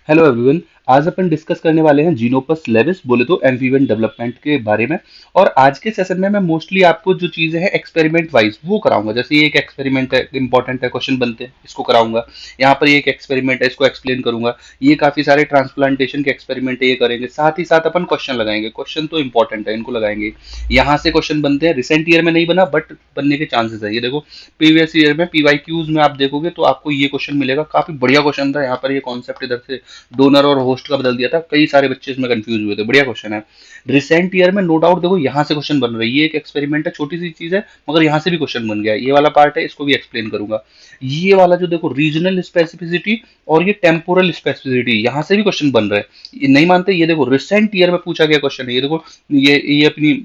Hello everyone. आज अपन discuss करने वाले हैं जीनोपस लेविस, बोले तो एम्फीबियन डेवलपमेंट के बारे में। और आज के सेशन में मैं मोस्टली आपको जो चीजें हैं एक्सपेरिमेंट वाइज वो कराऊंगा। जैसे ये एक एक्सपेरिमेंट है, इंपॉर्टेंट है, क्वेश्चन बनते हैं, इसको कराऊंगा। यहाँ पर ये एक एक्सपेरिमेंट है, इसको एक्सप्लेन करूंगा। ये काफी सारे ट्रांसप्लांटेशन के एक्सपेरिमेंट है, ये करेंगे। साथ ही साथ अपन क्वेश्चन लगाएंगे, क्वेश्चन तो इंपॉर्टेंट है, इनको लगाएंगे। यहाँ से क्वेश्चन बनते हैं, रिसेंट ईयर में नहीं बना बट बनने के चांसेस है। ये देखो, प्रीवियस ईयर में पीवाईक्यूज में आप देखोगे तो आपको ये क्वेश्चन मिलेगा। काफी बढ़िया क्वेश्चन था। यहाँ पर ये कॉन्सेप्ट इधर से डोनर और होस्ट का बदल दिया था, कई सारे बच्चे इसमें कंफ्यूज हुए थे। बढ़िया क्वेश्चन है। रिसेंट ईयर में नो डाउट देखो यहाँ से क्वेश्चन बन रही है। ये एक एक्सपेरिमेंट है, छोटी सी चीज है, मगर यहाँ से भी क्वेश्चन बन गया है। ये वाला पार्ट है, इसको भी एक्सप्लेन करूंगा। ये वाला जो देखो रीजनल स्पेसिफिसिटी और ये टेम्पोरल स्पेसिफिसिटी, यहाँ से भी क्वेश्चन बन रहे हैं। ये नहीं मानते, ये देखो रिसेंट ईयर में पूछा गया क्वेश्चन है। ये देखो, ये अपनी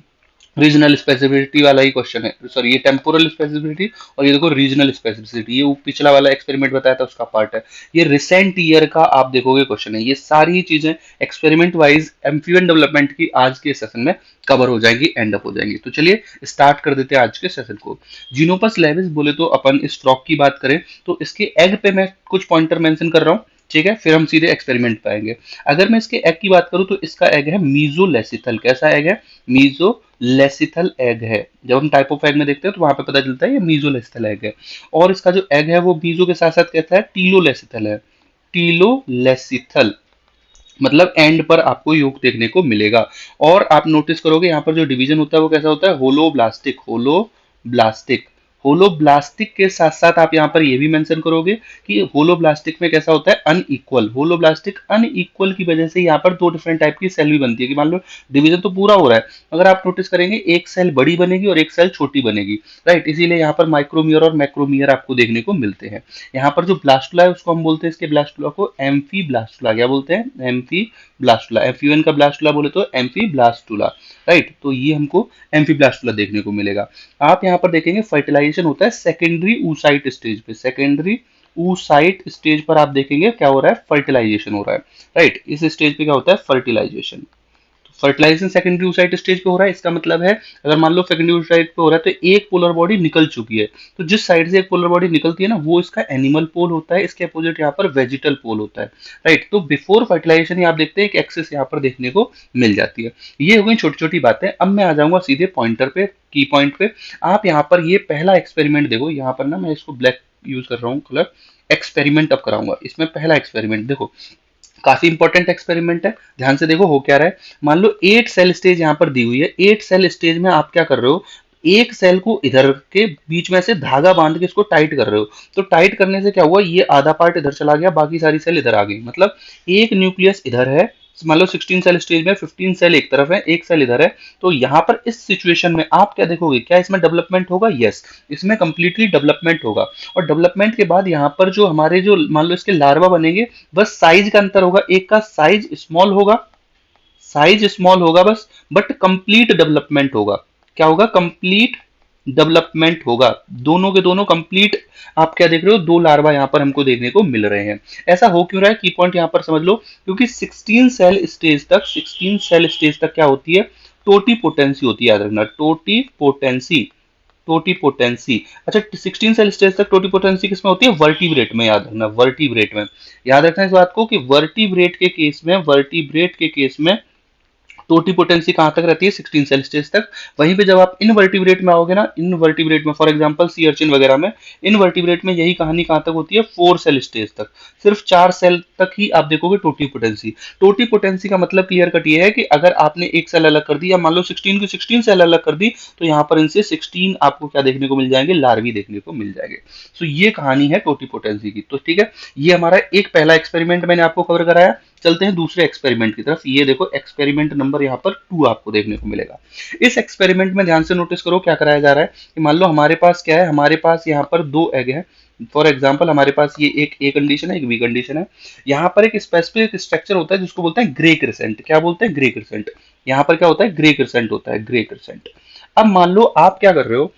रीजनल स्पेसिफिसिटी वाला ही क्वेश्चन है। सॉरी, ये टेम्पोरल स्पेसिफिसिटी और ये देखो रीजनल स्पेसिफिसिटी, ये पिछला वाला एक्सपेरिमेंट बताया था उसका पार्ट है। ये रिसेंट ईयर का आप देखोगे क्वेश्चन है। ये सारी चीजें एक्सपेरिमेंट वाइज एम्फीबियन डेवलपमेंट की आज के सेशन में कवर हो जाएंगी, एंड अप हो जाएंगी। तो चलिए स्टार्ट कर देते हैं आज के सेशन को। जीनोपस लेविस बोले तो अपन इस फ्रॉक की बात करें तो इसके एग पे मैं कुछ पॉइंटर मेंशन कर रहा हूँ, ठीक है, फिर हम सीधे एक्सपेरिमेंट पे आएंगे। अगर मैं इसके एग की बात करूं तो इसका एग है मीजोलेसिथल। कैसा एग है? मीजोलेसिथल एग है। जब हम टाइप ऑफ एग में देखते हैं तो वहां पे पता चलता है ये मीजोलेसिथल एग है। और इसका जो एग है वो मीजो के साथ साथ कहता है टीलोलेसिथल है। टीलोलेसिथल मतलब एंड पर आपको योग देखने को मिलेगा। और आप नोटिस करोगे यहाँ पर जो डिवीजन होता है वो कैसा होता है? होलोब्लास्टिक। होलोब्लास्टिक। होलोब्लास्टिक के साथ साथ आप यहाँ पर ये भी मेंशन करोगे कि होलोब्लास्टिक में कैसा होता है? अनइक्वल। होलोब्लास्टिक अनइक्वल की वजह से यहाँ पर दो डिफरेंट टाइप की सेल भी बनती है। कि मान लो डिवीजन तो पूरा हो रहा है, अगर आप नोटिस करेंगे एक सेल बड़ी बनेगी और एक सेल छोटी बनेगी, राइट। इसीलिए यहाँ पर माइक्रोमियर और मैक्रोमियर आपको देखने को मिलते हैं। यहाँ पर जो ब्लास्टुला है उसको हम बोलते हैं, इसके ब्लास्टुला को एम्फी ब्लास्टुला। क्या बोलते हैं? Amphi blastula. एफ का ब्लास्टुला बोले तो एम्फी ब्लास्टुला, राइट। तो ये हमको एम्फी ब्लास्टुला देखने को मिलेगा। आप यहाँ पर देखेंगे फर्टिलाइजेशन होता है सेकेंडरी ऊसाइट स्टेज पे। सेकेंडरी ऊसाइट स्टेज पर आप देखेंगे क्या हो रहा है? फर्टिलाइजेशन हो रहा है, राइट। इस स्टेज पे क्या होता है? Fertilisation. Fertilisation secondary oocyte stage पे हो रहा है। इसका मतलब है अगर मान लो सेकेंडरी oocyte पे हो रहा है तो एक पोलर बॉडी निकल चुकी है। तो जिस साइड से एक पोलर बॉडी निकलती है ना, वो इसका एनिमल पोल होता है। इसके अपोजिट यहाँ पर वेजिटल पोल होता है, राइट। तो बिफोर फर्टिलाइजेशन आप देखते हैं एक एक्सेस यहाँ पर देखने को मिल जाती है। ये हो गई छोटी छोटी बातें। अब मैं आ जाऊंगा सीधे पॉइंटर पे, की पॉइंट पे। आप यहाँ पर ये पहला एक्सपेरिमेंट देखो। यहाँ पर ना मैं इसको ब्लैक यूज कर रहा हूँ कलर। एक्सपेरिमेंट अब कराऊंगा। इसमें पहला एक्सपेरिमेंट देखो, काफी इंपॉर्टेंट एक्सपेरिमेंट है। ध्यान से देखो हो क्या रहा है। मान लो 8 सेल स्टेज यहाँ पर दी हुई है। 8 सेल स्टेज में आप क्या कर रहे हो? एक सेल को इधर के बीच में से धागा बांध के इसको टाइट कर रहे हो। तो टाइट करने से क्या हुआ? ये आधा पार्ट इधर चला गया, बाकी सारी सेल इधर आ गई। मतलब एक न्यूक्लियस इधर है, मान लो 16 सेल स्टेज में 15 सेल एक तरफ है, एक सेल इधर है। तो यहाँ पर इस सिचुएशन में आप क्या देखोगे? क्या इसमें डेवलपमेंट होगा? यस, इसमें कंप्लीटली डेवलपमेंट होगा। और डेवलपमेंट के बाद यहाँ पर जो हमारे जो मान लो इसके लार्वा बनेंगे, बस साइज का अंतर होगा। एक का साइज स्मॉल होगा, साइज स्मॉल होगा बस, बट कंप्लीट डेवलपमेंट होगा। क्या होगा? कंप्लीट डेवलपमेंट होगा। दोनों के दोनों कंप्लीट। आप क्या देख रहे हो? दो लार्वा यहाँ पर हमको देखने को मिल रहे हैं। ऐसा हो क्यों रहा है? की पॉइंट यहाँ पर समझ लो। क्योंकि 16 सेल स्टेज तक, 16 सेल स्टेज तक क्या होती है? टोटीपोटेंसी होती है। याद रखना, टोटीपोटेंसी। टोटीपोटेंसी। अच्छा, 16 सेल स्टेज तक टोटीपोटेंसी किसमें होती है? वर्टिब्रेट में। याद रखना, वर्टिब्रेट में। याद रखना इस बात को कि वर्टिब्रेट के केस में, वर्टिब्रेट के केस में टोटीपोटेंसी कहां तक रहती है? 16 सेल स्टेज तक। वहीं पे जब आप इनवर्टिब्रेट में आओगे ना, इनवर्टिब्रेट में फॉर एग्जांपल सी अर्चिन वगैरह में, इनवर्टिब्रेट में यही कहानी कहां तक होती है? 4 सेल स्टेज तक। सिर्फ 4 सेल तक ही आप देखोगे टोटीपोटेंसी। टोटीपोटेंसी का मतलब क्लियर कट ये है कि अगर आपने एक सेल अलग कर दी, या मान लो 16 की 16 सेल अलग कर दी, तो यहाँ पर इनसे 16 आपको क्या देखने को मिल जाएंगे? लार्वी देखने को मिल जाएंगे। सो ये कहानी है टोटीपोटेंसी की। तो ठीक है, ये हमारा एक पहला एक्सपेरिमेंट मैंने आपको कवर कराया। चलते हैं दूसरे एक्सपेरिमेंट की तरफ। ये देखो एक्सपेरिमेंट नंबर यहाँ पर 2 आपको देखने को मिलेगा। इस एक्सपेरिमेंट में ध्यान से नोटिस करो क्या कराया जा रहा है। कि मान लो हमारे पास क्या है? हमारे पास यहाँ पर 2 एग है। फॉर एग्जाम्पल हमारे पास ये एक ए कंडीशन है, एक बी कंडीशन है। यहाँ पर एक स्पेसिफिक स्ट्रक्चर होता है जिसको बोलते हैं ग्रे क्रिसेंट। क्या बोलते हैं? Grey crescent. यहाँ पर क्या होता है? ग्रे क्रिसेंट होता है, ग्रे क्रिसेंट। अब मान लो आप क्या कर रहे हो?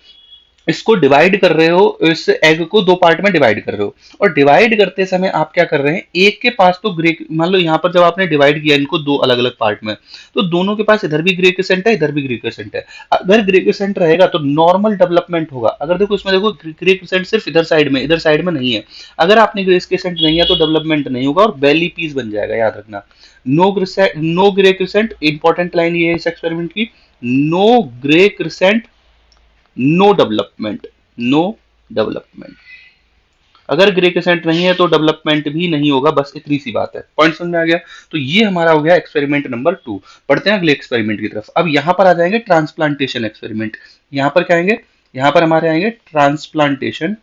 इसको डिवाइड कर रहे हो, इस एग को दो पार्ट में डिवाइड कर रहे हो, और डिवाइड करते समय आप क्या कर रहे हैं, एक के पास तो ग्रे, मान लो यहाँ पर जब आपने डिवाइड किया इनको दो अलग अलग पार्ट में, तो दोनों के पास इधर भी ग्रे क्रिसेंट है, इधर भी ग्रे क्रिसेंट है। अगर ग्रे क्रिसेंट रहेगा तो नॉर्मल डेवलपमेंट होगा। अगर देखो इसमें देखो ग्रे क्रिसेंट सिर्फ इधर साइड में नहीं है, अगर आपने ग्रे क्रिसेंट नहीं है तो डेवलपमेंट नहीं होगा और बेली पीस बन जाएगा, याद रखना। No grey crescent, important line ये है इस एक्सपेरिमेंट की, no grey crescent no development, no development. अगर ग्रे क्रिसेंट नहीं है तो डेवलपमेंट भी नहीं होगा, बस इतनी सी बात है। पॉइंट समझ में आ गया? तो ये हमारा हो गया एक्सपेरिमेंट नंबर 2। बढ़ते हैं अगले एक्सपेरिमेंट की तरफ। अब यहां पर आ जाएंगे ट्रांसप्लांटेशन एक्सपेरिमेंट। यहां पर क्या आएंगे, यहां पर हमारे आएंगे ट्रांसप्लांटेशन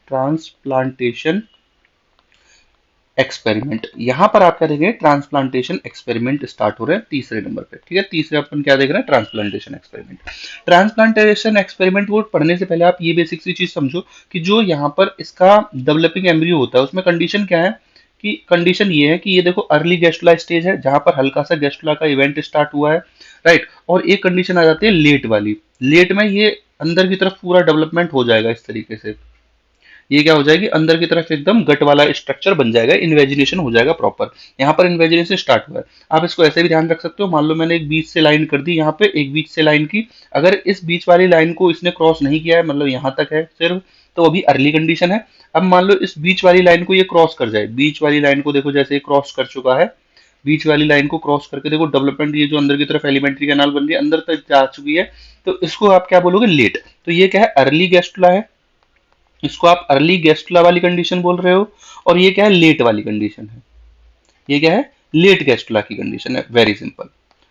एक्सपेरिमेंट। यहां पर आप क्या देखेंगे, ट्रांसप्लांटेशन एक्सपेरिमेंट स्टार्ट हो रहे हैं तीसरे नंबर पे, ठीक है। तीसरे अपन क्या देख रहे हैं, ट्रांसप्लांटेशन एक्सपेरिमेंट। ट्रांसप्लांटेशन एक्सपेरिमेंट को पढ़ने से पहले आप ये बेसिक सी चीज समझो कि जो यहाँ पर इसका डेवलपिंग एम्ब्रियो होता है उसमें कंडीशन क्या है, कि कंडीशन ये है कि ये देखो अर्ली गैस्ट्रुला स्टेज है जहां पर हल्का सा गैस्ट्रुला का इवेंट स्टार्ट हुआ है, राइट। और एक कंडीशन आ जाती है लेट वाली। लेट में ये अंदर की तरफ पूरा डेवलपमेंट हो जाएगा इस तरीके से, ये क्या हो जाएगी, अंदर की तरफ एकदम गट वाला स्ट्रक्चर बन जाएगा, इन्वेजिनेशन हो जाएगा प्रॉपर। यहाँ पर इन्वेजिनेशन स्टार्ट हुआ है। आप इसको ऐसे भी ध्यान रख सकते हो, मान लो मैंने एक बीच से लाइन कर दी, यहाँ पे एक बीच से लाइन की, अगर इस बीच वाली लाइन को इसने क्रॉस नहीं किया है, मतलब यहाँ तक है सिर्फ, तो अभी अर्ली कंडीशन है। अब मान लो इस बीच वाली लाइन को ये क्रॉस कर जाए, बीच वाली लाइन को देखो जैसे क्रॉस कर चुका है, बीच वाली लाइन को क्रॉस करके देखो डेवलपमेंट, ये जो अंदर की तरफ एलिमेंट्री कैनाल बन रही है अंदर तक जा चुकी है, तो इसको आप क्या बोलोगे, लेट। तो ये क्या है, अर्ली गैस्ट्रुला है, इसको आप अर्ली गैस्ट्रुला वाली कंडीशन बोल रहे हो। और ये क्या है, लेट वाली कंडीशन है, ये क्या है, लेट गैस्ट्रुला की कंडीशन है। Very simple,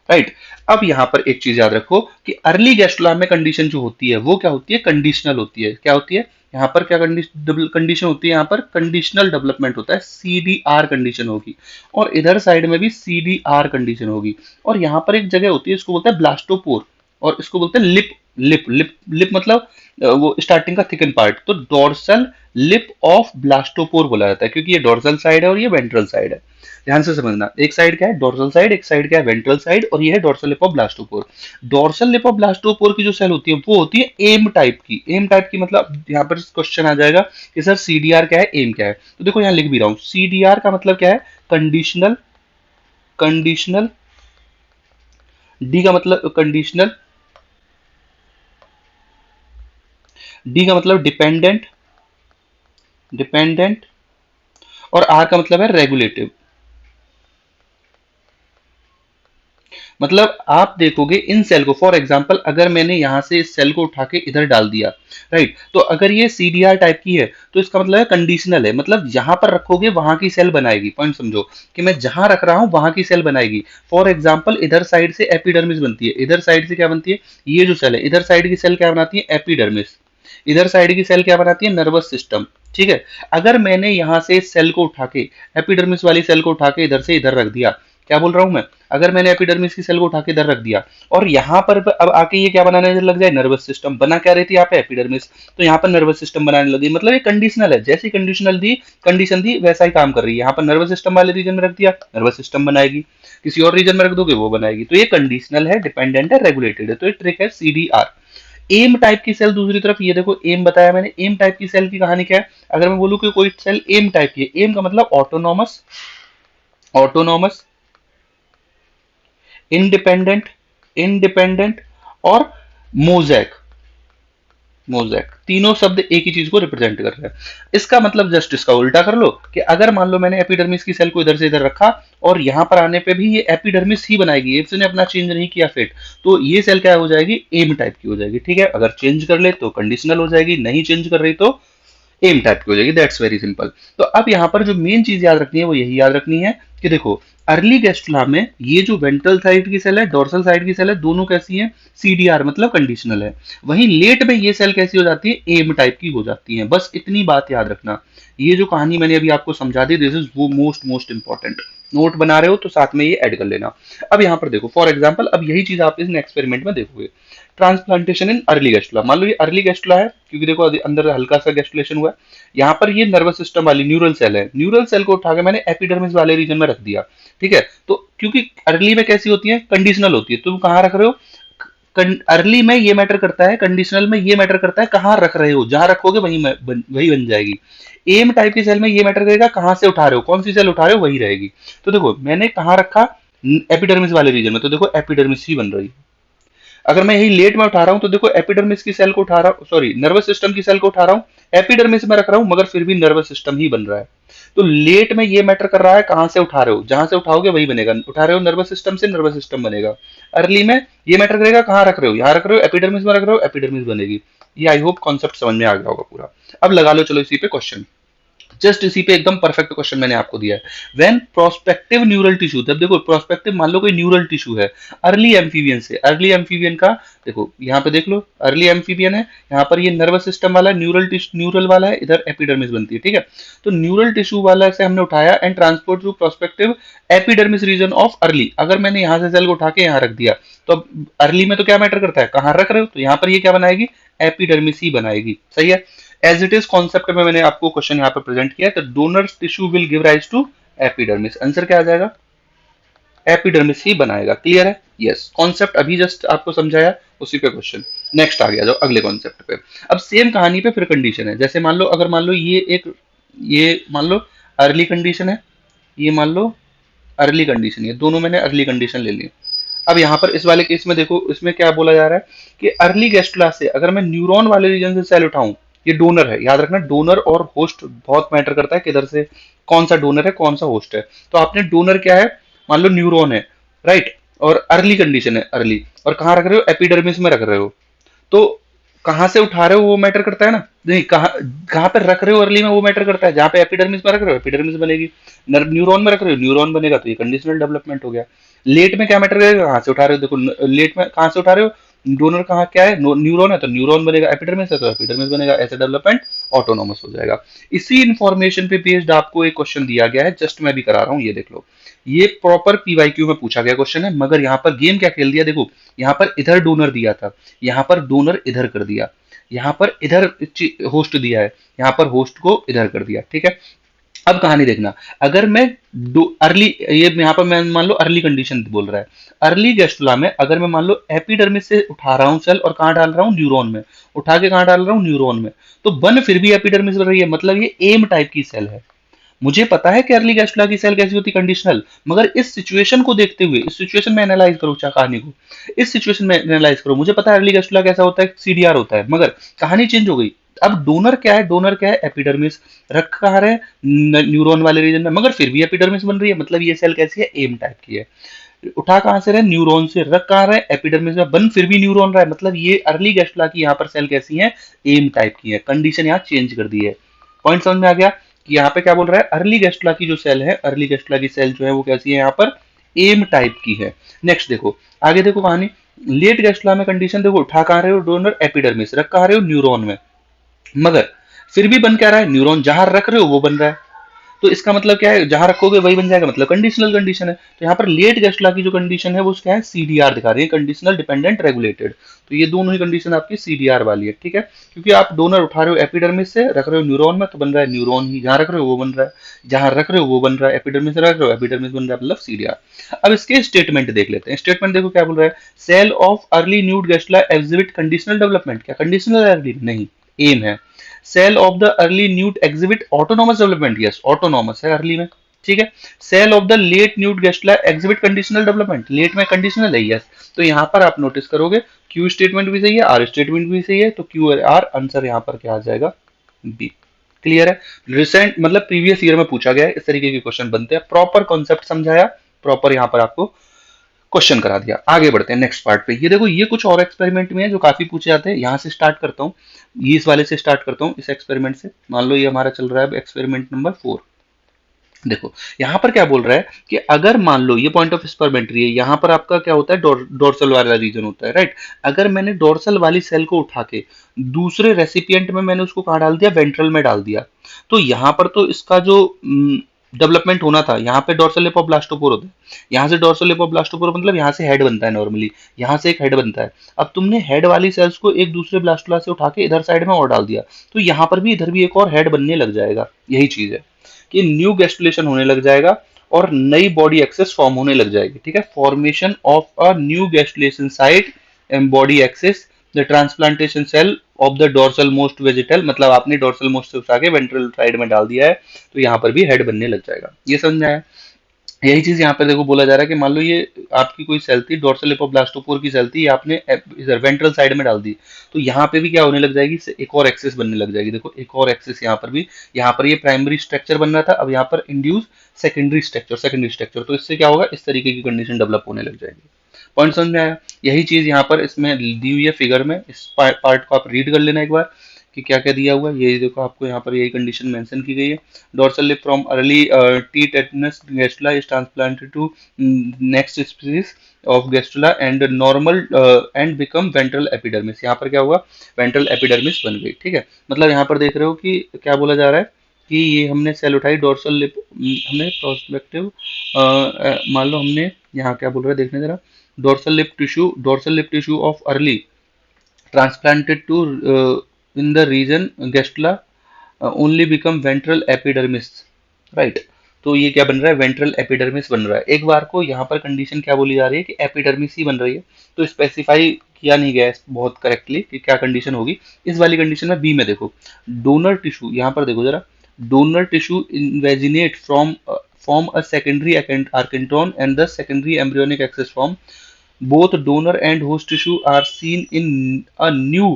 right. अब यहां पर एक चीज याद रखो कि अर्ली गैस्ट्रुला में कंडीशन जो होती है वो क्या होती है, कंडीशनल होती है। क्या होती है, यहाँ पर क्या कंडीशन होती है, यहाँ पर कंडीशनल डेवलपमेंट होता है, सीडीआर कंडीशन होगी, और इधर साइड में भी सीडीआर कंडीशन होगी। और यहाँ पर एक जगह होती है, इसको बोलते हैं ब्लास्टोपोर, और इसको बोलते हैं लिप। लिप मतलब वो स्टार्टिंग का थिकन पार्ट, तो डोर्सल लिप ऑफ ब्लास्टोपोर बोला जाता है, क्योंकि ये डोर्सल साइड है और ये वेंट्रल साइड है। ध्यान से समझना, एक साइड क्या है डोर्सल साइड, एक साइड क्या है वेंट्रल साइड, और ये है dorsal lip of blastopore. Dorsal lip of blastopore की जो सेल होती है वो होती है एम टाइप की। एम टाइप की मतलब यहाँ पर क्वेश्चन आ जाएगा कि सर सीडीआर क्या है, एम क्या है। तो देखो यहाँ लिख भी रहा हूँ, सीडीआर का मतलब क्या है, कंडीशनल, कंडीशनल, डी का मतलब कंडीशनल, डी का मतलब डिपेंडेंट, डिपेंडेंट, और आर का मतलब है रेगुलेटिव। मतलब आप देखोगे इन सेल को, फॉर एग्जांपल अगर मैंने यहां से इस सेल को उठा के इधर डाल दिया, राइट, तो अगर ये सीडीआर टाइप की है तो इसका मतलब है कंडीशनल है, मतलब जहां पर रखोगे वहां की सेल बनाएगी। पॉइंट समझो कि मैं जहां रख रहा हूं वहां की सेल बनाएगी। फॉर एग्जाम्पल इधर साइड से एपिडर्मिस बनती है, इधर साइड से क्या बनती है, ये जो सेल है इधर साइड की सेल क्या बनाती है, एपिडर्मिस। इधर साइड की सेल क्या बनाती है, नर्वस सिस्टम, ठीक है। अगर मैंने यहां से इस सेल को उठा के, एपिडर्मिस वाली सेल को उठा के इधर से इधर रख दिया, क्या बोल रहा हूं मैं, अगर मैंने एपिडर्मिस की सेल को उठा के इधर रख दिया और यहाँ पर अब आके ये क्या बनाने लग जाए, नर्वस सिस्टम। बना क्या रही थी यहाँ पे, एपिडर्मिस, तो यहाँ पर नर्वस सिस्टम बनाने लगी। मतलब ये कंडीशनल है, जैसी कंडीशनल दी, कंडीशन दी वैसा ही काम कर रही है। यहाँ पर नर्वस सिस्टम वाले रीजन में रख दिया, नर्वस सिस्टम बनाएगी, किसी और रीजन में रख दोगे वो बनाएगी। तो ये कंडीशनल है, डिपेंडेंट है, रेगुलेटेड है। तो ये ट्रिक है सीडीआर। एम टाइप की सेल दूसरी तरफ, ये देखो एम बताया मैंने, एम टाइप की सेल की कहानी क्या है, अगर मैं बोलूं कि कोई सेल एम टाइप की है, एम का मतलब ऑटोनॉमस, ऑटोनॉमस, इंडिपेंडेंट, इंडिपेंडेंट, और मोजैक, मोजैक, तीनों शब्द एक ही चीज को रिप्रेजेंट कर रहे हैं। इसका मतलब जस्ट इसका उल्टा कर लो कि अगर मान लो मैंने एपिडर्मिस की सेल को इधर से इधर रखा और यहां पर आने पे भी ये एपिडर्मिस ही बनाएगी, इसने अपना चेंज नहीं किया फिट, तो ये सेल क्या हो जाएगी, एम टाइप की हो जाएगी, ठीक है। अगर चेंज कर ले तो कंडीशनल हो जाएगी, नहीं चेंज कर रही तो एम टाइप की हो जाएगी। That's very simple. तो अब यहाँ पर जो मेन चीज याद रखनी है वो यही याद रखनी है कि देखो अर्ली गैस्ट्रुला में ये जो वेंट्रल साइड की सेल है, डोर्सल साइड की सेल है, दोनों कैसी हैं, सीडीआर मतलब कंडीशनल है। वहीं लेट में ये सेल कैसी हो जाती है, एम टाइप की हो जाती है। बस इतनी बात याद रखना। ये जो कहानी मैंने अभी आपको समझा दी, दिस इज वो मोस्ट मोस्ट इंपॉर्टेंट। नोट बना रहे हो तो साथ में ये ऐड कर लेना। अब यहाँ पर देखो फॉर एग्जाम्पल, अब यही चीज आप इस एक्सपेरिमेंट में देखोगे, ट्रांसप्लांटेशन इन अर्ली गैस्ट्रुला। मान लो ये अर्ली गैस्ट्रुला है क्योंकि देखो अंदर हल्का सा गैस्ट्रुलेशन हुआ है। यहाँ पर ये नर्वस सिस्टम वाली न्यूरल सेल है, न्यूरल सेल को उठा के मैंने एपिडर्मिस वाले रीजन में रख दिया, ठीक है। तो क्योंकि अर्ली में कैसी होती है, कंडीशनल होती है, तुम कहाँ रख रहे हो, अर्ली में ये मैटर करता है, कंडीशनल में ये मैटर करता है कहाँ रख रहे हो, जहां रखोगे वही बन जाएगी। एम टाइप की सेल में ये मैटर करेगा कहाँ से उठा रहे हो, कौन सी सेल उठा रहे हो वही रहेगी। तो देखो मैंने कहाँ रखा, एपिडर्मिस वाले रीजन में, तो देखो एपिडर्मिस ही बन रही है। अगर मैं यही लेट में उठा रहा हूं तो देखो एपिडर्मिस की सेल को उठा रहा हूं, सॉरी नर्वस सिस्टम की सेल को उठा रहा हूं, एपिडर्मिस में रख रहा हूं, मगर फिर भी नर्वस सिस्टम ही बन रहा है। तो लेट में ये मैटर कर रहा है कहां से उठा रहे हो, जहां से उठाओगे वही बनेगा, उठा रहे हो नर्वस सिस्टम से, नर्वस सिस्टम बनेगा। अर्ली में ये मैटर करेगा कहां रख रहे हो, यहां रख रहे हो एपिडर्मिस में रख रहे हो, एपिडर्मिस बनेगी। ये आई होप कॉन्सेप्ट समझ में आ गया होगा पूरा। अब लगा लो चलो इसी पे क्वेश्चन, जस्ट इसी पे एकदम परफेक्ट क्वेश्चन मैंने आपको दिया है। व्हेन प्रोस्पेक्टिव न्यूरल टिश्यू, जब देखो प्रोस्पेक्टिव मान लो कोई न्यूरल टिश्यू है अर्ली एम्फीबियन से, अर्ली एम्फीबियन का देखो यहाँ पे देख लो, अर्ली एम्फीबियन है, यहाँ पर ये नर्वस सिस्टम वाला न्यूरल वाला है, इधर एपिडर्मिस बनती है, ठीक है। तो न्यूरल टिश्यू वाला से हमने उठाया and transport to prospective epidermis region of early. अगर मैंने यहाँ से सेल को उठा के यहाँ रख दिया तो अब अर्ली में तो क्या मैटर करता है कहाँ रख रहे हो, तो यहाँ पर ये क्या बनाएगी, एपिडर्मिस ही बनाएगी, सही है। एज इट इज कॉन्सेप्ट में मैंने आपको क्वेश्चन यहाँ पे प्रेजेंट किया है, तो donor tissue will give rise to epidermis, answer क्या आ जाएगा, एपिडर्मिस ही बनाएगा। क्लियर है, यस कॉन्सेप्ट अभी जस्ट आपको समझाया, उसी पे क्वेश्चन। नेक्स्ट आ गया जो अगले कॉन्सेप्ट पे। अब सेम कहानी पे फिर कंडीशन है, जैसे मान लो अगर मान लो ये मान लो अर्ली कंडीशन है, ये मान लो अर्ली कंडीशन है, दोनों मैंने अर्ली कंडीशन ले ली। अब यहाँ पर इस वाले केस में देखो इसमें क्या बोला जा रहा है कि अर्ली गैस्ट्रुला से अगर मैं न्यूरॉन वाले रीजन से सेल उठाऊं, ये डोनर है, याद रखना डोनर और होस्ट बहुत मैटर करता है, किधर से कौन सा डोनर है कौन सा होस्ट है। तो आपने डोनर क्या है, मान लो न्यूरॉन है, राइट, और अर्ली कंडीशन है अर्ली, और कहाँ रख रहे हो, एपिडर्मिस में रख रहे हो। तो कहाँ से उठा रहे हो वो मैटर करता है ना, नहीं कहाँ कहाँ पे रख रहे हो अर्ली में वो मैटर करता है, जहाँ पे एपिडर्मिस में रख रहे हो एपिडर्मिस बनेगी, न्यूरॉन में रख रहे हो न्यूरॉन बनेगा, तो ये कंडीशनल डेवलपमेंट हो गया। लेट में क्या मैटर करेगा, कहाँ से उठा रहे हो, देखो लेट में कहाँ से उठा रहे हो, डोनर कहाँ क्या है, न्यूरॉन है तो न्यूरॉन बनेगा, एपिडर्मिस है तो एपिडर्मिस बनेगा, ऐसे डेवलपमेंट ऑटोनोमस हो जाएगा। इसी इंफॉर्मेशन पे बेस्ड आपको एक क्वेश्चन दिया गया है, जस्ट मैं भी करा रहा हूँ, ये देख लो, ये प्रॉपर पीवाईक्यू में पूछा गया क्वेश्चन है, मगर यहाँ पर गेम क्या खेल दिया, देखो यहाँ पर इधर डोनर दिया था, यहाँ पर डोनर इधर कर दिया, यहाँ पर इधर होस्ट दिया है, यहाँ पर होस्ट को इधर कर दिया, ठीक है। अब कहानी देखना, अगर मैं अर्ली, ये यहाँ पर मैं मान लो अर्ली कंडीशन बोल रहा है, अर्ली गैस्ट्रुला में अगर मैं मान लो एपिडर्मिस से उठा रहा हूँ सेल और कहाँ डाल रहा हूँ, न्यूरॉन में, उठा के कहाँ डाल रहा हूँ, न्यूरॉन में, तो बन फिर भी एपिडर्मिस बन रही है, मतलब ये एम टाइप की सेल है। मुझे पता है कि अर्ली गैस्ट्रुला की सेल कैसी होती है, कंडीशनल, मगर इस सिचुएशन को देखते हुए, इस सिचुएशन में एनालाइज करो कहानी को, इस सिचुएशन में एनालाइज करो, मुझे पता है अर्ली गैस्ट्रुला कैसा होता है, सीडीआर होता है, मगर कहानी चेंज हो गई। अब डोनर क्या है, डोनर क्या है, एपिडर्मिस, रख कहाँ रहे न्यूरॉन वाले रीजन में, मगर फिर भी एपिडर्मिस बन रही है, मतलब ये सेल कैसी है, एम टाइप की है। उठा कहां से रहे, न्यूरॉन से, रख कहाँ रहे, एपिडर्मिस में, बन फिर भी न्यूरॉन रहा है, मतलब ये अर्ली गैस्ट्रुला की यहाँ पर सेल कैसी है, एम टाइप की है। कंडीशन यहाँ चेंज कर दी है, पॉइंट समझ में आ गया कि यहाँ पे क्या बोल रहा है, अर्ली गैस्ट्रुला की जो सेल है, अर्ली गैस्ट्रुला की सेल जो है वो कैसी है, यहाँ पर एम टाइप की है। नेक्स्ट देखो आगे देखो कहानी, लेट गैस्ट्रुला में कंडीशन देखो, उठा कहाँ रहे हो डोनर, एपिडर्मिस, रख कहाँ रहे हो, न्यूरॉन में, मगर फिर भी बन क्या रहा है, न्यूरॉन जहां रख रहे हो वो बन रहा है। तो इसका मतलब क्या है, जहां रखोगे वही बन जाएगा, मतलब कंडीशनल कंडीशन है। तो यहाँ पर लेट गैस्ट्रुला की जो कंडीशन है वो क्या है, सीडीआर दिखा रही है, कंडीशनल डिपेंडेंट रेगुलेटेड। तो ये दोनों ही कंडीशन आपकी सीडीआर वाली है, ठीक है, क्योंकि आप डोनर उठा रहे हो एपिडर्मिस से, रख रहे हो न्यूरॉन में, तो बन रहा है न्यूरॉन ही, जहां रख रहे हो वो बन रहा है, जहां रख रहे हो वो बन रहा है, एपिडर्मिस रख रहे हो एपिडर्मिस बन रहा है, मतलब सीडीआर। अब इसके स्टेटमेंट देख लेते हैं, स्टेटमेंट देखो क्या बोल रहा है, cell of early newt gastrula exhibit conditional development, क्या कंडीशनल अर्ली नहीं, एम है। Cell of the early newt exhibit autonomous development, yes autonomous है अर्ली में, ठीक है। Cell of the late newt gastrula exhibit conditional development, late में conditional है, यस। तो यहाँ पर आप नोटिस करोगे क्यू स्टेटमेंट भी सही है, आर स्टेटमेंट भी सही है, तो क्यू और आर, आंसर यहाँ पर क्या आ जाएगा, बी। क्लियर है, रिसेंट मतलब प्रीवियस ईयर में पूछा गया है, इस तरीके के क्वेश्चन बनते हैं, प्रॉपर कॉन्सेप्ट समझाया, प्रॉपर यहाँ पर आपको क्वेश्चन करा दिया। आगे बढ़ते हैं नेक्स्ट पार्ट पे, ये देखो ये कुछ और एक्सपेरिमेंट में है जो काफी पूछे जाते हैं, यहाँ से स्टार्ट करता हूँ, ये इस वाले से स्टार्ट करता हूँ, इस एक्सपेरिमेंट से। मान लो ये हमारा चल रहा है एक्सपेरिमेंट नंबर 4। देखो यहाँ पर क्या बोल रहा है कि अगर मान लो ये पॉइंट ऑफ एक्सपेरिमेंट्री है, यहाँ पर आपका क्या होता है, डोर्सल वाला रीजन होता है, राइट। अगर मैंने डोर्सल वाली सेल को उठा के दूसरे रेसिपिएंट में मैंने उसको कहाँ डाल दिया, वेंट्रल में डाल दिया, तो यहाँ पर तो इसका जो डेवलपमेंट होना था, यहाँ पे डोर्सल लिपोब्लास्टोपोर होता है, यहाँ से डोर्सल लिपोब्लास्टोपोर मतलब यहाँ से हेड बनता है नॉर्मली, यहाँ से एक हेड बनता है। अब तुमने हेड वाली सेल्स को एक दूसरे ब्लास्टुला से उठा के इधर साइड में और डाल दिया, तो यहाँ पर भी इधर भी एक और हेड बनने लग जाएगा। यही चीज है कि न्यू गैस्ट्रुलेशन होने लग जाएगा और नई बॉडी एक्सेस फॉर्म होने लग जाएगी, ठीक है। Formation of a new gastrulation site body axis the transplantation cell of the dorsal most vegetal, मतलब आपने डोर्सल मोस्ट से उठा के वेंट्रल साइड में डाल दिया है तो यहाँ पर भी हेड बनने लग जाएगा। ये समझ में आया? यही चीज यहाँ पर देखो बोला जा रहा है कि मान लो ये आपकी कोई सेल थी, डोर्सल लिपोब्लास्टोपोर की सेल थी, ये आपने इधर वेंट्रल साइड में डाल दी, तो यहाँ पे भी क्या होने लग जाएगी, एक और एक्सिस बनने लग जाएगी। देखो एक और एक्सिस यहाँ पर भी, यहाँ पर ये प्राइमरी स्ट्रक्चर बन रहा था, अब यहाँ पर इंड्यूस सेकेंडरी स्ट्रक्चर, तो इससे क्या होगा, इस तरीके की कंडीशन डेवलप होने लग जाएगी। पॉइंट समझ में आया? यही चीज यहाँ पर इसमें दी हुई है फिगर में, इस पार्ट को आप रीड कर लेना एक बार कि क्या क्या दिया हुआ है। ये देखो आपको यहाँ पर यही कंडीशन मेंशन की गई है। डोर्सल लिप फ्रॉम अर्ली टी टेटनस gastrula is transplanted to next species of gastrula and normal and become ventral epidermis. यहाँ पर क्या हुआ, वेंट्रल एपिडर्मिस बन गई। ठीक है, मतलब यहाँ पर देख रहे हो कि क्या बोला जा रहा है कि ये हमने सेल उठाई डोर्सल लिप, हमने प्रोस्पेक्टिव मान लो हमने यहाँ क्या बोल रहा है देखने जरा, dorsal lip tissue of early transplanted to in the region gestula only become ventral epidermis, right? तो ये क्या बन रहा है, वेंट्रल एपिडर्मिस बन रहा है। एक बार को यहाँ पर कंडीशन क्या बोली जा रही है कि एपिडर्मिस ही बन रही है, तो स्पेसिफाई किया नहीं गया है बहुत करेक्टली कि क्या कंडीशन होगी। इस वाली कंडीशन में बी में देखो डोनर टिश्यू, यहाँ पर देखो जरा, donor tissue invaginate from form a secondary architron and the secondary embryonic axis form. Both donor and host tissue are seen in a new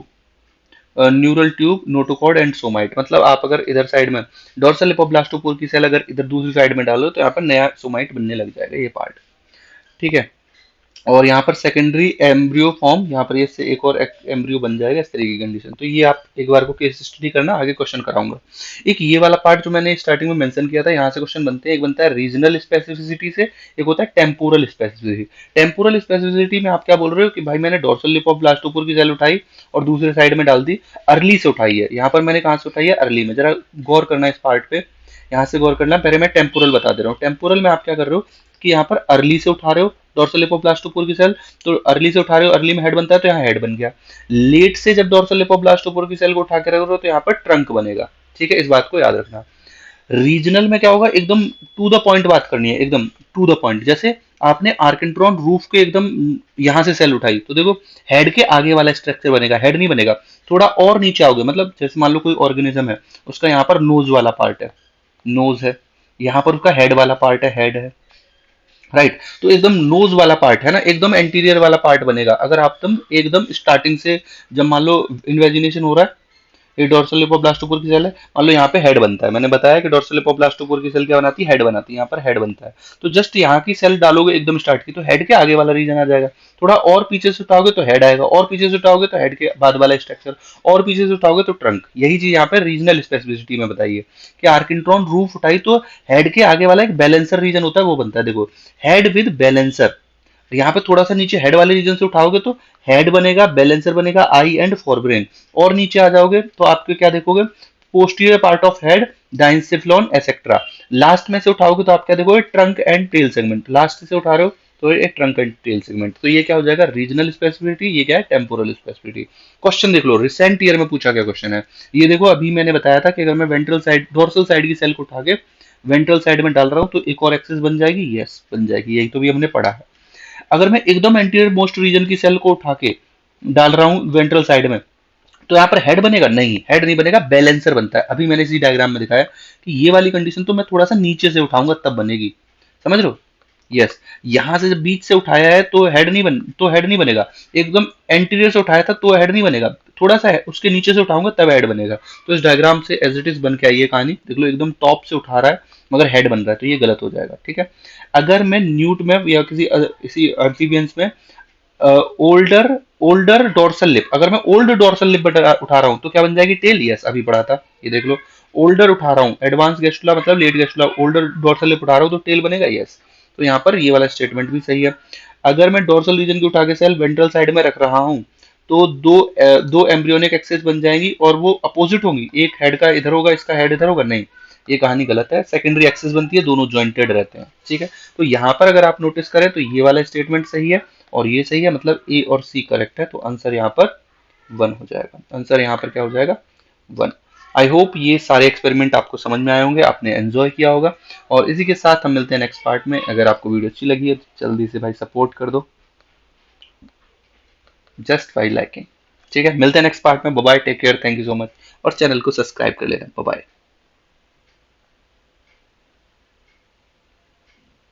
neural tube, notochord and somite. मतलब आप अगर इधर side में dorsal लिपोब्लास्टोपोर की cell अगर इधर दूसरी side में डालो तो यहाँ पर नया सोमाइट बनने लग जाएगा ये पार्ट। ठीक है, और यहाँ पर सेकेंडरी एम्ब्रियो फॉर्म, यहाँ पर ये से एक और एम्ब्रियो बन जाएगा, इस तरीके की कंडीशन। तो ये आप एक बार को केस स्टडी करना, आगे क्वेश्चन कराऊंगा। एक ये वाला पार्ट जो मैंने स्टार्टिंग में मेंशन किया था, यहाँ से क्वेश्चन बनते हैं। एक बनता है रीजनल स्पेसिफिसिटी से, एक होता है टेम्पोरल स्पेसिफिसिटी। टेम्पोरल स्पेसिफिसिटी में आप क्या बोल रहे हो कि भाई मैंने डोर्सल लिप ऑफ ब्लास्टोपोर की सेल उठाई और दूसरे साइड में डाल दी, अर्ली से उठाई है। यहाँ पर मैंने कहाँ से उठाई है, अर्ली में। जरा गौर करना इस पार्ट पे, यहाँ से गौर करना। पहले मैं टेम्पोरल बता दे रहा हूँ। टेम्पोरल में आप क्या कर रहे हो कि यहाँ पर अर्ली से उठा रहे हो डोर्सल लिपोब्लास्टोपोर की सेल, तो अर्ली से उठा रहे हो, अर्ली में हेड बनता है तो यहाँ हेड बन गया। लेट से जब डोर्सल लिपोब्लास्टोपोर की सेल को उठा के रख रहे हो तो यहाँ पर ट्रंक बनेगा। ठीक है, इस बात को याद रखना। रीजनल में क्या होगा, एकदम टू द पॉइंट बात करनी है, एकदम टू द पॉइंट। जैसे आपने आर्केंट्रॉन रूफ के एकदम यहां से सेल उठाई तो देखो हेड के आगे वाला स्ट्रक्चर बनेगा, हेड नहीं बनेगा। थोड़ा और नीचे आओगे, मतलब जैसे मान लो कोई ऑर्गेनिज्म है, उसका यहाँ पर नोज वाला पार्ट है, नोज है, यहाँ पर उसका हेड वाला पार्ट है, हेड है, राइट। तो एकदम नोज वाला पार्ट है ना, एकदम एंटीरियर वाला पार्ट बनेगा। अगर आप तुम एकदम स्टार्टिंग से जब मान लो इन्वेजिनेशन हो रहा है, ये डोर्सल लिपोब्लास्टोपोर की सेल है, मान लो यहाँ पे हेड बनता है। मैंने बताया कि डोर्सल लिपोब्लास्टोपोर की सेल क्या बनाती है, हेड बनाती है। यहाँ पर हेड बनता है, तो जस्ट यहाँ की सेल डालोगे एकदम स्टार्ट की तो हेड के आगे वाला रीजन आ जाएगा। थोड़ा और पीछे से उठाओगे तो हेड आएगा, और पीछे से उठाओगे तो हेड के बाद वाला स्ट्रक्चर, और पीछे से उठाओगे तो ट्रंक। यही चीज यहाँ पे रीजनल स्पेसिफिसिटी में बताइए कि आर्किंट्रॉन रूफ उठाई तो हेड के आगे वाला एक बैलेंसर रीजन होता है, वो बनता है। देखो हेड विद बैलेंसर, यहाँ पे थोड़ा सा नीचे हेड वाले रीजन से उठाओगे तो हेड बनेगा, बैलेंसर बनेगा, आई एंड फोरब्रेन। और नीचे आ जाओगे तो आपके क्या देखोगे, posterior part of head, diencephalon etcetera. Last में से उठाओगे तो आप क्या देखोगे, trunk and tail segment. Last से उठा रहे हो तो एक ट्रंक एंड टेल सेगमेंट। तो ये क्या हो जाएगा, रीजनल स्पेसिफिसिटी, ये क्या है, टेम्पोरल स्पेसिफिसिटी। क्वेश्चन देख लो, रिसेंट ईयर में पूछा गया क्वेश्चन है ये। देखो अभी मैंने बताया था कि अगर मैं वेंट्रल साइड, डोर्सल साइड की सेल को उठा के वेंट्रल साइड में डाल रहा हूँ तो एक और एक्सिस बन जाएगी, यस बन जाएगी, यही तो भी हमने पढ़ा है। अगर मैं एकदम एंटीरियर मोस्ट रीजन की सेल को उठा के डाल रहा हूं वेंट्रल साइड में तो यहाँ पर हेड बनेगा, नहीं हेड नहीं बनेगा, बैलेंसर बनता है। अभी मैंने इसी डायग्राम में दिखाया कि ये वाली कंडीशन तो मैं थोड़ा सा नीचे से उठाऊंगा तब बनेगी, समझ रहे हो। यस, यहां से जब बीच से उठाया है तो हेड नहीं बनेगा। एकदम एंटीरियर से उठाया था तो हेड नहीं बनेगा, थोड़ा सा है उसके नीचे से उठाऊंगा तब हेड बनेगा। तो इस डायग्राम से एज इट इज बन के आई है कहानी। देख लो एकदम टॉप से उठा रहा है मगर हेड बन रहा है, तो ये गलत हो जाएगा। ठीक है, अगर मैं न्यूट में या किसी एम्फीबियंस में ओल्डर ओल्डर डोर्सल लिप, अगर मैं ओल्ड डोर्सल लिप उठा रहा हूं तो क्या बन जाएगी, टेल। यस, अभी पढ़ा था, ये देख लो। ओल्डर उठा रहा हूँ, एडवांस गेस्टुला मतलब लेट गेस्टुला, ओल्डर डोर्सल लिप उठा रहा हूँ तो टेल बनेगा, यस। तो यहाँ पर ये वाला स्टेटमेंट भी सही है। अगर मैं डोर्सल रीजन की उठा के सेल वेंट्रल साइड में रख रहा हूँ तो दो एम्ब्रियोनिक एक्सिस बन जाएंगी और वो अपोजिट होंगी, एक हेड का इधर होगा, इसका हेड इधर होगा, नहीं ये कहानी गलत है। सेकेंडरी एक्सिस बनती है, दोनों ज्वाइंटेड रहते हैं। ठीक है, तो यहाँ पर अगर आप नोटिस करें तो ये वाला स्टेटमेंट सही है और ये सही है, मतलब ए और सी करेक्ट है। तो आंसर यहाँ पर 1 हो जाएगा। आंसर यहाँ पर क्या हो जाएगा, 1। आई होप ये सारे एक्सपेरिमेंट आपको समझ में आए होंगे, आपने एंजॉय किया होगा। और इसी के साथ हम मिलते हैं नेक्स्ट पार्ट में। अगर आपको वीडियो अच्छी लगी है तो जल्दी से भाई सपोर्ट कर दो। Just by liking. ठीक है, मिलते हैं नेक्स्ट पार्ट में। Bye, take care, thank you so much. और चैनल को सब्सक्राइब कर लेना। बाय।